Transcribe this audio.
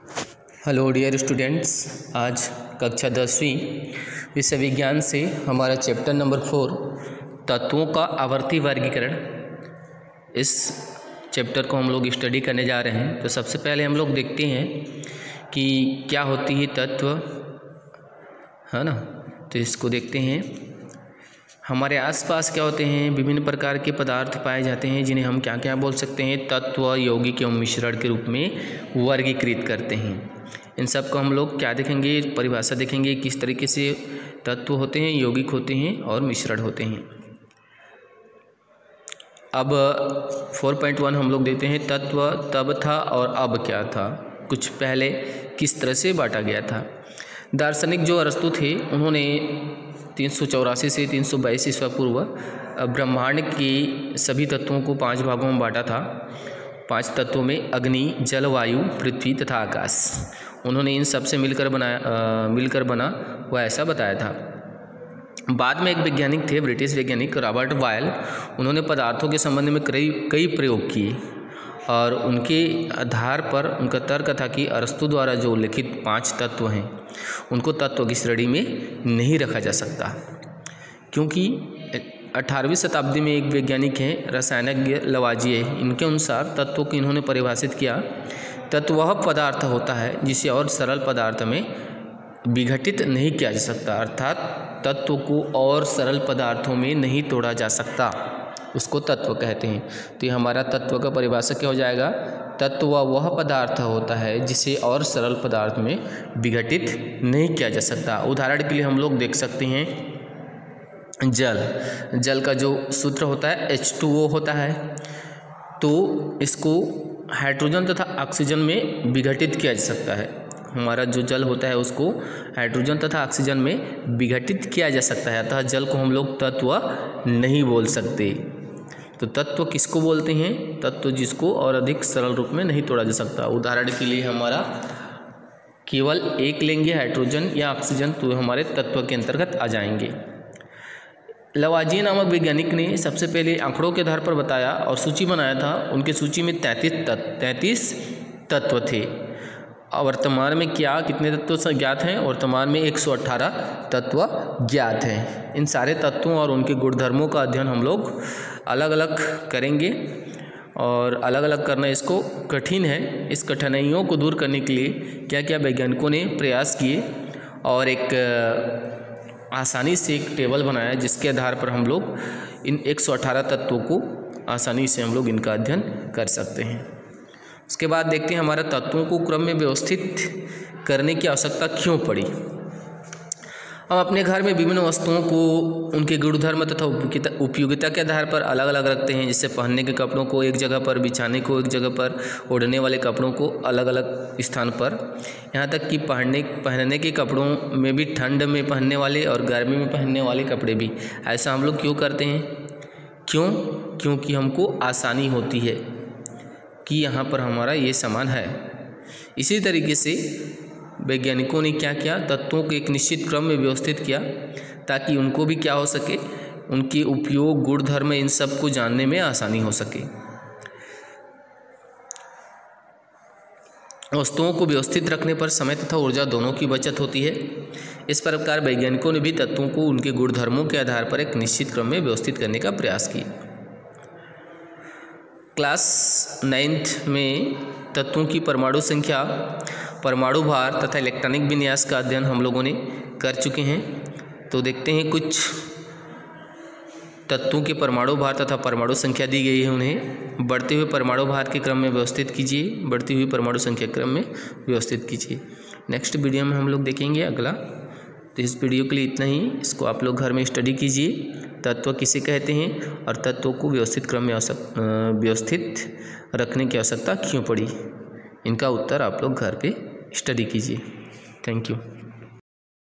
Hello dear students, आज कक्षा 10वीं विषय विज्ञान से हमारा चैप्टर नंबर 4 तत्वों का आवर्ती वर्गीकरण, इस चैप्टर को हम लोग स्टडी करने जा रहे हैं। तो सबसे पहले हम लोग देखते हैं कि क्या होती है तत्व, है ना। तो इसको देखते हैं। हमारे आसपास क्या होते हैं, विभिन्न प्रकार के पदार्थ पाए जाते हैं जिन्हें हम क्या क्या बोल सकते हैं, तत्व, यौगिक एवं मिश्रण के रूप में वर्गीकृत करते हैं। इन सब को हम लोग क्या देखेंगे, परिभाषा देखेंगे, किस तरीके से तत्व होते हैं, यौगिक होते हैं और मिश्रण होते हैं। अब 4.1 हम लोग देखते हैं, तत्व तब था और अब क्या था, कुछ पहले किस तरह से बांटा गया था। दार्शनिक जो अरस्तु थे, उन्होंने 384 से 322 ईस्वी पूर्व ब्रह्मांड की सभी तत्वों को 5 भागों में बांटा था। 5 तत्वों में अग्नि, जल, वायु, पृथ्वी तथा आकाश। उन्होंने इन सब से मिलकर बना वह ऐसा बताया था। बाद में एक वैज्ञानिक थे, ब्रिटिश वैज्ञानिक रॉबर्ट बॉयल। उन्होंने पदार्थों के संबंध में कई प्रयोग किए और उनके आधार पर उनका तर्क था कि अरस्तु द्वारा जो उल्लिखित 5 तत्व हैं उनको तत्व की श्रेणी में नहीं रखा जा सकता, क्योंकि 18वीं शताब्दी में एक वैज्ञानिक हैं रसायनज्ञ लवाजिए। इनके अनुसार तत्वों को इन्होंने परिभाषित किया, तत्व वह पदार्थ होता है जिसे और सरल पदार्थ में विघटित नहीं किया जा सकता, अर्थात तत्व को और सरल पदार्थों में नहीं तोड़ा जा सकता, उसको तत्व कहते हैं। तो ये हमारा तत्व का परिभाषा क्या हो जाएगा, तत्व वह पदार्थ होता है जिसे और सरल पदार्थ में विघटित नहीं किया जा सकता। उदाहरण के लिए हम लोग देख सकते हैं जल का जो सूत्र होता है H2O होता है, तो इसको हाइड्रोजन तथा ऑक्सीजन में विघटित किया जा सकता है। हमारा जो जल होता है उसको हाइड्रोजन तथा ऑक्सीजन में विघटित किया जा सकता है, अतः जल को हम लोग तत्व नहीं बोल सकते। तो तत्व किसको बोलते हैं, तत्व जिसको और अधिक सरल रूप में नहीं तोड़ा जा सकता। उदाहरण के लिए हमारा केवल एक लेंगे, हाइड्रोजन या ऑक्सीजन, तो हमारे तत्व के अंतर्गत आ जाएंगे। लवाजिए नामक वैज्ञानिक ने सबसे पहले आंकड़ों के आधार पर बताया और सूची बनाया था। उनकी सूची में 33 तत्व थे। वर्तमान में कितने तत्व ज्ञात हैं, वर्तमान में 118 तत्व ज्ञात हैं। इन सारे तत्वों और उनके गुणधर्मों का अध्ययन हम लोग अलग अलग करेंगे और अलग अलग करना इसको कठिन है। इस कठिनाइयों को दूर करने के लिए क्या क्या वैज्ञानिकों ने प्रयास किए और एक आसानी से एक टेबल बनाया जिसके आधार पर हम लोग इन 118 तत्वों को आसानी से हम लोग इनका अध्ययन कर सकते हैं। उसके बाद देखते हैं हमारा तत्वों को क्रम में व्यवस्थित करने की आवश्यकता क्यों पड़ी। हम अपने घर में विभिन्न वस्तुओं को उनके गुणधर्म तथा उपयोगिता के आधार पर अलग अलग रखते हैं। जैसे पहनने के कपड़ों को एक जगह पर, बिछाने को एक जगह पर, ओढ़ने वाले कपड़ों को अलग अलग स्थान पर। यहाँ तक कि पहनने के कपड़ों में भी ठंड में पहनने वाले और गर्मी में पहनने वाले कपड़े भी। ऐसा हम लोग क्यों करते हैं, क्योंकि हमको आसानी होती है कि यहाँ पर हमारा ये सामान है। इसी तरीके से वैज्ञानिकों ने क्या किया, तत्वों को एक निश्चित क्रम में व्यवस्थित किया ताकि उनको भी क्या हो सके, उनके उपयोग, गुणधर्म, इन सब को जानने में आसानी हो सके। वस्तुओं को व्यवस्थित रखने पर समय तथा ऊर्जा दोनों की बचत होती है। इस प्रकार वैज्ञानिकों ने भी तत्वों को उनके गुणधर्मों के आधार पर एक निश्चित क्रम में व्यवस्थित करने का प्रयास किया। क्लास 9th में तत्वों की परमाणु संख्या, परमाणु भार तथा इलेक्ट्रॉनिक विन्यास का अध्ययन हम लोगों ने कर चुके हैं। तो देखते हैं कुछ तत्वों के परमाणु भार तथा परमाणु संख्या दी गई है। उन्हें बढ़ते हुए परमाणु भार के क्रम में व्यवस्थित कीजिए, बढ़ती हुई परमाणु संख्या क्रम में व्यवस्थित कीजिए। नेक्स्ट वीडियो में हम लोग देखेंगे अगला। तो इस वीडियो के लिए इतना ही। इसको आप लोग घर में स्टडी कीजिए, तत्व किसे कहते हैं और तत्वों को व्यवस्थित क्रम में व्यवस्थित रखने की आवश्यकता क्यों पड़ी, इनका उत्तर आप लोग घर पे स्टडी कीजिए। Thank you.